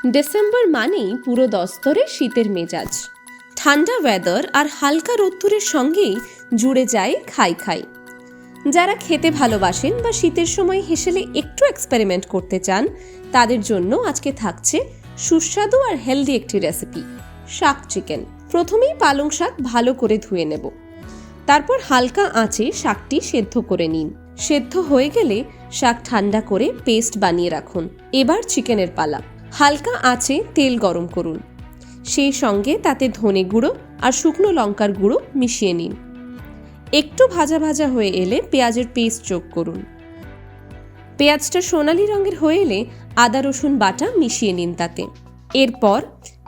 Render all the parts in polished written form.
December মানেই পুরো দস্তরে শীতের মেজাজ। ঠান্ডা ওয়েদার আর হালকা রোদ্দুরের সঙ্গেই জুড়ে যায় খাই খাই। যারা খেতে ভালোবাসেন বা শীতের সময় হেসেলে একটু এক্সপেরিমেন্ট করতে চান, তাদের জন্য আজকে থাকছে সুস্বাদু আর হেলদি একটি রেসিপি, শাক চিকেন। প্রথমেই পালং শাক ভালো করে ধুয়ে নেব। তারপর হালকা আঁচে শাকটি সেদ্ধ করে নিন। সেদ্ধ হয়ে গেলে শাক ঠান্ডা করে পেস্ট বানিয়ে রাখুন। এবার চিকেনের পালা। হালকা আঁচে তেল গরম করুন, সেই সঙ্গে তাতে ধনে গুঁড়ো আর শুকনো লঙ্কার গুঁড়ো মিশিয়ে নিন। একটু ভাজা ভাজা হয়ে এলে পেঁয়াজের পেস্ট যোগ করুন। পেঁয়াজটা সোনালি রঙের হয়ে এলে আদা রসুন বাটা মিশিয়ে নিন তাতে। এরপর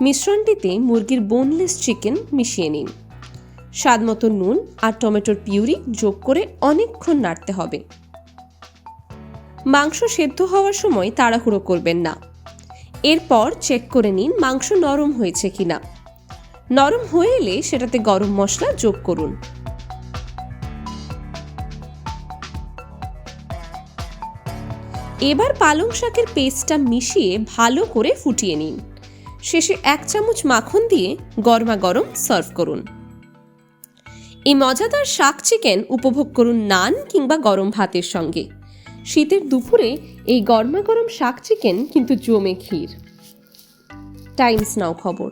মিশ্রণটিতে মুরগির বোনলেস চিকেন মিশিয়ে নিন। স্বাদমতো নুন আর টমেটোর পিউরি যোগ করে অনেকক্ষণ নাড়তে হবে। মাংস সেদ্ধ হওয়ার সময় তাড়াহুড়ো করবেন না। এরপর চেক করে নিন মাংস নরম হয়েছে কিনা। নরম হয়ে এলে সেটাতে গরম মশলা যোগ করুন। এবার পালং শাকের পেস্টটা মিশিয়ে ভালো করে ফুটিয়ে নিন। শেষে 1 চামচ মাখন দিয়ে গরমা গরম সার্ভ করুন। এই মজাদার শাক চিকেন উপভোগ করুন নান কিংবা গরম ভাতের সঙ্গে। শীতের দুপুরে এই গরমা গরম শাক চিকেন কিন্তু জমে ক্ষীর। টাইমস নাও খবর।